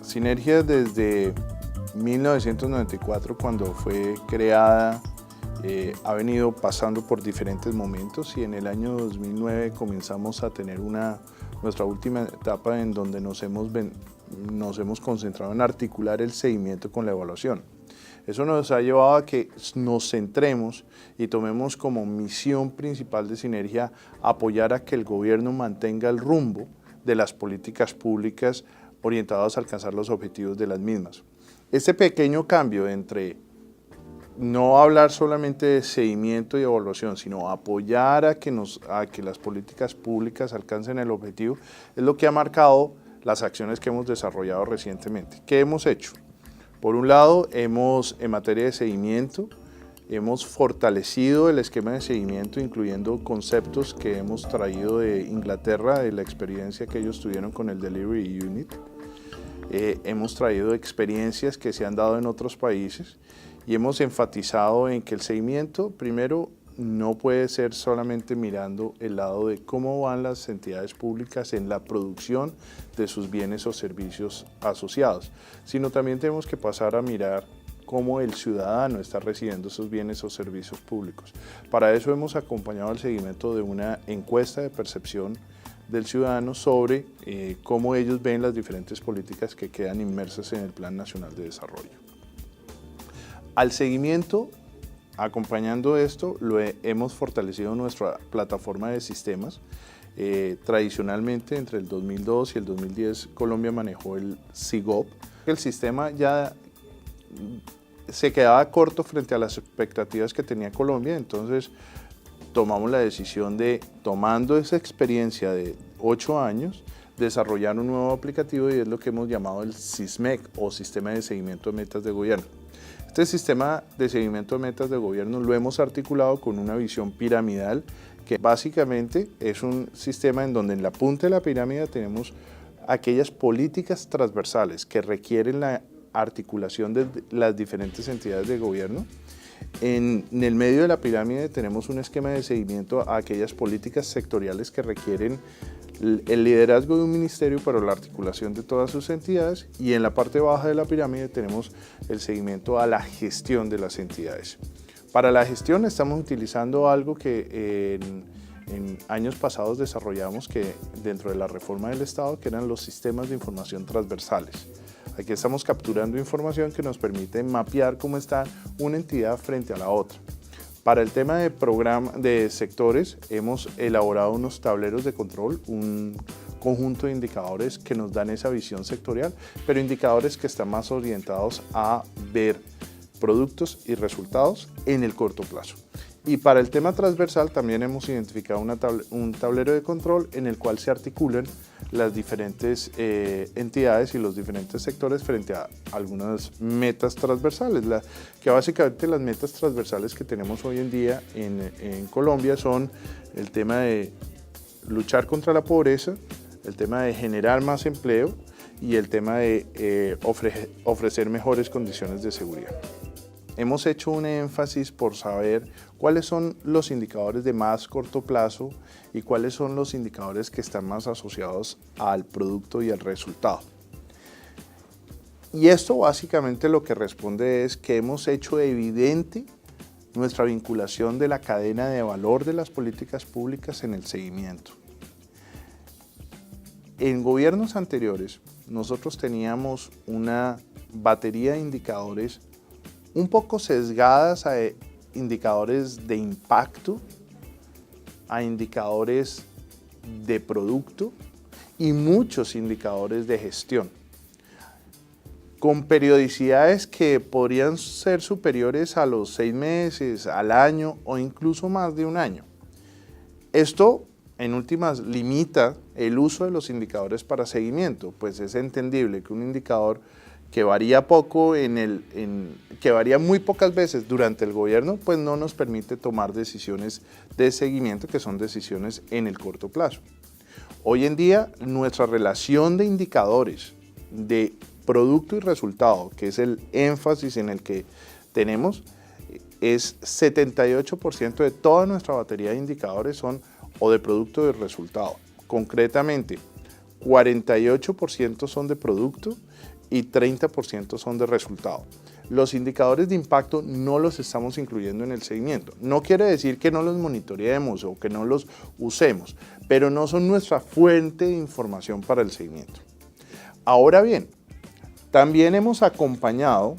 Sinergia desde 1994, cuando fue creada, ha venido pasando por diferentes momentos y en el año 2009 comenzamos a tener nuestra última etapa en donde nos hemos concentrado en articular el seguimiento con la evaluación. Eso nos ha llevado a que nos centremos y tomemos como misión principal de Sinergia apoyar a que el gobierno mantenga el rumbo de las políticas públicas orientadas a alcanzar los objetivos de las mismas. Este pequeño cambio entre no hablar solamente de seguimiento y evaluación, sino apoyar a que las políticas públicas alcancen el objetivo, es lo que ha marcado las acciones que hemos desarrollado recientemente. ¿Qué hemos hecho? Por un lado, en materia de seguimiento, hemos fortalecido el esquema de seguimiento, incluyendo conceptos que hemos traído de Inglaterra, de la experiencia que ellos tuvieron con el Delivery Unit. Hemos traído experiencias que se han dado en otros países y hemos enfatizado en que el seguimiento, primero, no puede ser solamente mirando el lado de cómo van las entidades públicas en la producción de sus bienes o servicios asociados, sino también tenemos que pasar a mirar cómo el ciudadano está recibiendo esos bienes o servicios públicos. Para eso hemos acompañado el seguimiento de una encuesta de percepción del ciudadano sobre cómo ellos ven las diferentes políticas que quedan inmersas en el Plan Nacional de Desarrollo. Al seguimiento, acompañando esto, hemos fortalecido nuestra plataforma de sistemas. Tradicionalmente, entre el 2002 y el 2010, Colombia manejó el SIGOP. El sistema ya se quedaba corto frente a las expectativas que tenía Colombia, entonces tomamos la decisión de, tomando esa experiencia de 8 años, desarrollar un nuevo aplicativo y es lo que hemos llamado el SISMEC o Sistema de Seguimiento de Metas de Gobierno. Este sistema de seguimiento de metas de gobierno lo hemos articulado con una visión piramidal que básicamente es un sistema en donde en la punta de la pirámide tenemos aquellas políticas transversales que requieren la articulación de las diferentes entidades de gobierno. En el medio de la pirámide tenemos un esquema de seguimiento a aquellas políticas sectoriales que requieren el liderazgo de un ministerio para la articulación de todas sus entidades, y en la parte baja de la pirámide tenemos el seguimiento a la gestión de las entidades. Para la gestión estamos utilizando algo que en años pasados desarrollamos dentro de la reforma del Estado, que eran los sistemas de información transversales. Aquí estamos capturando información que nos permite mapear cómo está una entidad frente a la otra. Para el tema de sectores, hemos elaborado unos tableros de control, un conjunto de indicadores que nos dan esa visión sectorial, pero indicadores que están más orientados a ver productos y resultados en el corto plazo. Y para el tema transversal también hemos identificado un tablero de control en el cual se articulan las diferentes entidades y los diferentes sectores frente a algunas metas transversales, que básicamente las metas transversales que tenemos hoy en día en Colombia son el tema de luchar contra la pobreza, el tema de generar más empleo y el tema de ofrecer mejores condiciones de seguridad. Hemos hecho un énfasis por saber cuáles son los indicadores de más corto plazo y cuáles son los indicadores que están más asociados al producto y al resultado. Y esto básicamente lo que responde es que hemos hecho evidente nuestra vinculación de la cadena de valor de las políticas públicas en el seguimiento. En gobiernos anteriores, nosotros teníamos una batería de indicadores un poco sesgadas a indicadores de impacto, a indicadores de producto y muchos indicadores de gestión, con periodicidades que podrían ser superiores a los 6 meses, al año o incluso más de un año. Esto, en últimas, limita el uso de los indicadores para seguimiento, pues es entendible que un indicador que varía poco que varía muy pocas veces durante el gobierno, pues no nos permite tomar decisiones de seguimiento que son decisiones en el corto plazo. Hoy en día nuestra relación de indicadores de producto y resultado, que es el énfasis en el que tenemos, es 78% de toda nuestra batería de indicadores son o de producto o de resultado. Concretamente, 48% son de producto y 30% son de resultado. Los indicadores de impacto no los estamos incluyendo en el seguimiento. No quiere decir que no los monitoreemos o que no los usemos, pero no son nuestra fuente de información para el seguimiento. Ahora bien, también hemos acompañado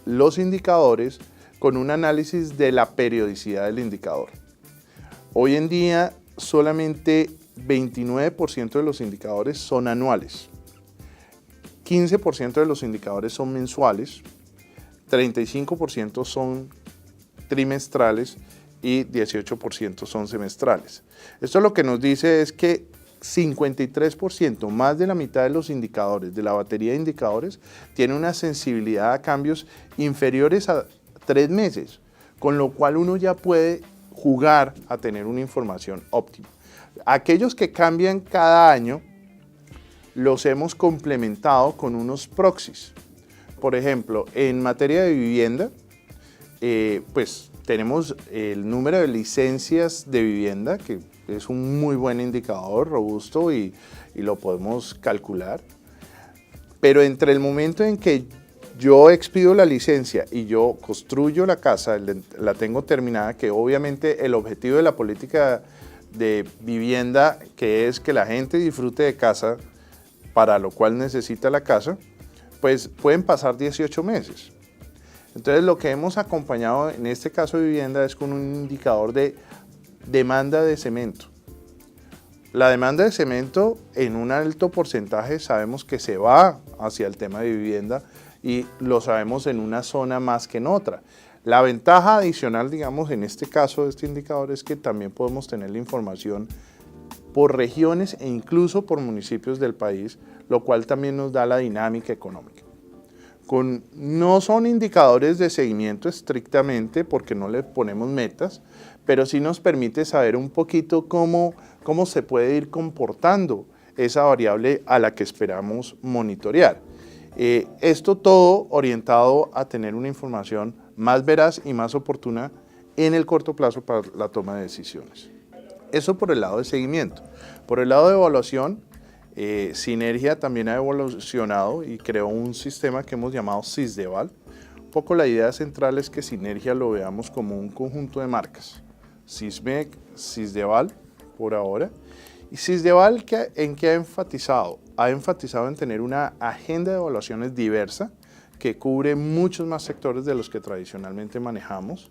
los indicadores con un análisis de la periodicidad del indicador. Hoy en día solamente 29% de los indicadores son anuales, 15% de los indicadores son mensuales, 35% son trimestrales y 18% son semestrales. Esto lo que nos dice es que 53%, más de la mitad de los indicadores, de la batería de indicadores, tiene una sensibilidad a cambios inferiores a 3 meses, con lo cual uno ya puede jugar a tener una información óptima. Aquellos que cambian cada año los hemos complementado con unos proxies. Por ejemplo, en materia de vivienda, pues tenemos el número de licencias de vivienda, que es un muy buen indicador, robusto y lo podemos calcular. Pero entre el momento en que yo expido la licencia y yo construyo la casa, la tengo terminada, que obviamente el objetivo de la política de vivienda, que es que la gente disfrute de casa, para lo cual necesita la casa, pues pueden pasar 18 meses. Entonces lo que hemos acompañado en este caso de vivienda es con un indicador de demanda de cemento. La demanda de cemento en un alto porcentaje sabemos que se va hacia el tema de vivienda y lo sabemos en una zona más que en otra. La ventaja adicional, digamos, en este caso de este indicador es que también podemos tener la información por regiones e incluso por municipios del país, lo cual también nos da la dinámica económica. No son indicadores de seguimiento estrictamente porque no le ponemos metas, pero sí nos permite saber un poquito cómo se puede ir comportando esa variable a la que esperamos monitorear. Esto todo orientado a tener una información más veraz y más oportuna en el corto plazo para la toma de decisiones. Eso por el lado de seguimiento. Por el lado de evaluación, Sinergia también ha evolucionado y creó un sistema que hemos llamado Sisdeval. Un poco la idea central es que Sinergia lo veamos como un conjunto de marcas. Sismec, Sisdeval, por ahora. Y Sisdeval, ¿en qué ha enfatizado? Ha enfatizado en tener una agenda de evaluaciones diversa que cubre muchos más sectores de los que tradicionalmente manejamos.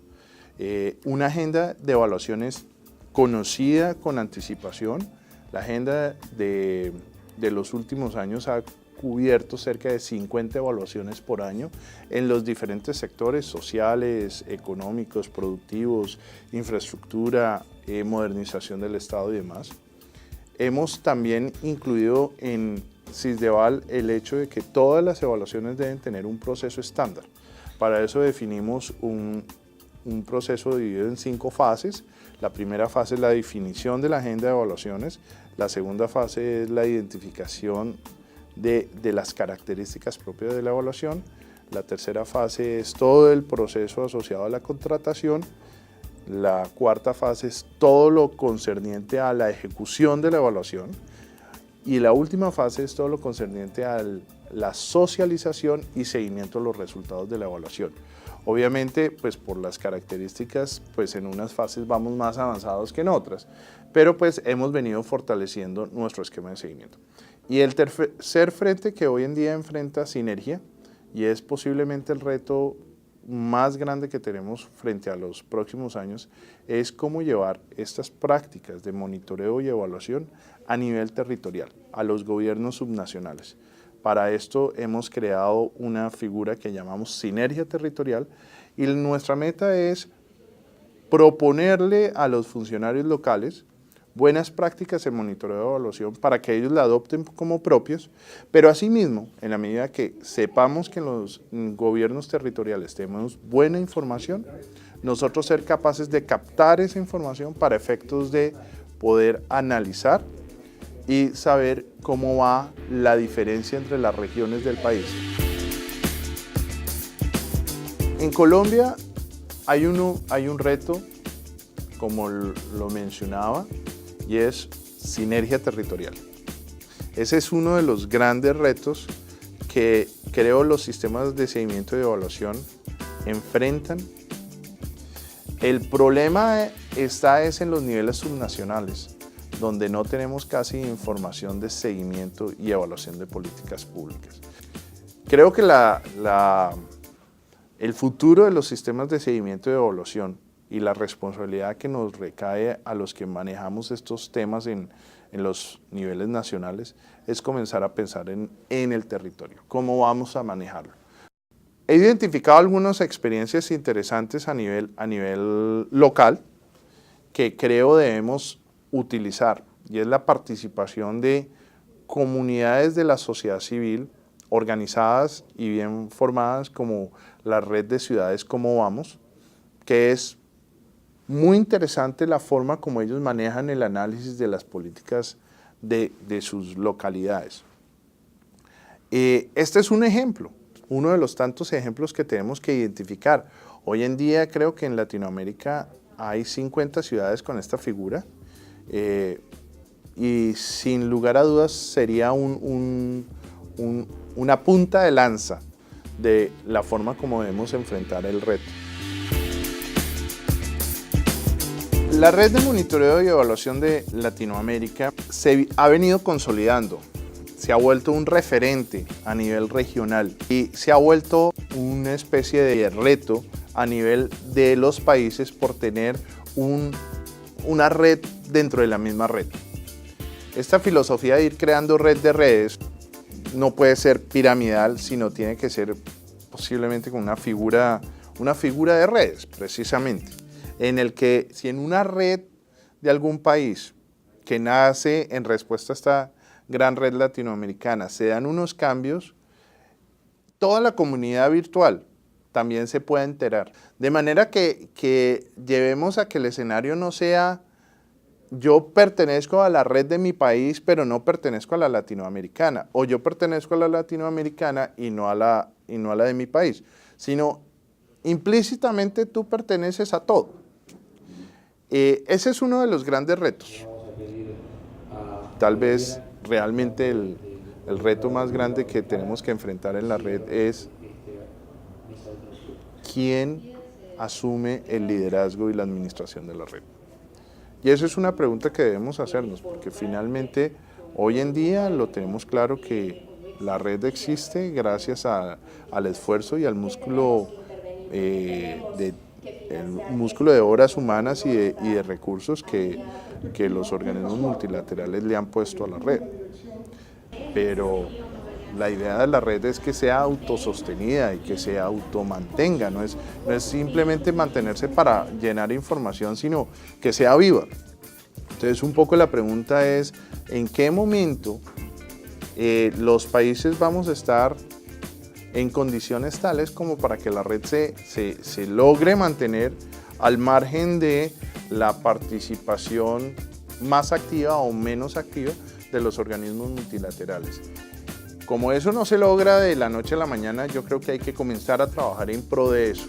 Una agenda de evaluaciones conocida con anticipación. La agenda de los últimos años ha cubierto cerca de 50 evaluaciones por año en los diferentes sectores sociales, económicos, productivos, infraestructura, modernización del Estado y demás. Hemos también incluido en Sisdeval el hecho de que todas las evaluaciones deben tener un proceso estándar. Para eso definimos un proceso dividido en 5 fases. La primera fase es la definición de la agenda de evaluaciones. La segunda fase es la identificación de las características propias de la evaluación. La tercera fase es todo el proceso asociado a la contratación. La cuarta fase es todo lo concerniente a la ejecución de la evaluación. Y la última fase es todo lo concerniente a la socialización y seguimiento de los resultados de la evaluación. Obviamente, pues por las características, pues en unas fases vamos más avanzados que en otras, pero pues hemos venido fortaleciendo nuestro esquema de seguimiento. Y el tercer frente que hoy en día enfrenta Sinergia, y es posiblemente el reto más grande que tenemos frente a los próximos años, es cómo llevar estas prácticas de monitoreo y evaluación a nivel territorial, a los gobiernos subnacionales. Para esto hemos creado una figura que llamamos Sinergia Territorial y nuestra meta es proponerle a los funcionarios locales buenas prácticas en monitoreo de evaluación para que ellos la adopten como propios, pero asimismo, en la medida que sepamos que en los gobiernos territoriales tenemos buena información, nosotros ser capaces de captar esa información para efectos de poder analizar y saber cómo va la diferencia entre las regiones del país. En Colombia hay un reto, como lo mencionaba, y es sinergia territorial. Ese es uno de los grandes retos que creo los sistemas de seguimiento y evaluación enfrentan. El problema está en los niveles subnacionales, donde no tenemos casi información de seguimiento y evaluación de políticas públicas. Creo que el futuro de los sistemas de seguimiento y evaluación y la responsabilidad que nos recae a los que manejamos estos temas en los niveles nacionales es comenzar a pensar en el territorio, cómo vamos a manejarlo. He identificado algunas experiencias interesantes a nivel local que creo debemos utilizar, y es la participación de comunidades de la sociedad civil organizadas y bien formadas, como la red de ciudades Cómo Vamos, que es muy interesante la forma como ellos manejan el análisis de las políticas de sus localidades. Este es un ejemplo, uno de los tantos ejemplos que tenemos que identificar. Hoy en día creo que en Latinoamérica hay 50 ciudades con esta figura, y sin lugar a dudas sería una punta de lanza de la forma como debemos enfrentar el reto. La red de monitoreo y evaluación de Latinoamérica se ha venido consolidando, se ha vuelto un referente a nivel regional y se ha vuelto una especie de reto a nivel de los países por tener una red dentro de la misma red. Esta filosofía de ir creando red de redes no puede ser piramidal, sino tiene que ser posiblemente con una figura de redes, precisamente, en el que si en una red de algún país que nace en respuesta a esta gran red latinoamericana se dan unos cambios, toda la comunidad virtual también se puede enterar. De manera que llevemos a que el escenario no sea yo pertenezco a la red de mi país, pero no pertenezco a la latinoamericana, o yo pertenezco a la latinoamericana y no a la de mi país, sino implícitamente tú perteneces a todo. Ese es uno de los grandes retos. Tal vez realmente el reto más grande que tenemos que enfrentar en la red es quién asume el liderazgo y la administración de la red. Y eso es una pregunta que debemos hacernos, porque finalmente hoy en día lo tenemos claro que la red existe gracias al esfuerzo y al músculo de horas humanas y de recursos que los organismos multilaterales le han puesto a la red. Pero la idea de la red es que sea autosostenida y que se automantenga, no es simplemente mantenerse para llenar información, sino que sea viva. Entonces un poco la pregunta es, ¿en qué momento los países vamos a estar en condiciones tales como para que la red se logre mantener al margen de la participación más activa o menos activa de los organismos multilaterales? Como eso no se logra de la noche a la mañana, yo creo que hay que comenzar a trabajar en pro de eso.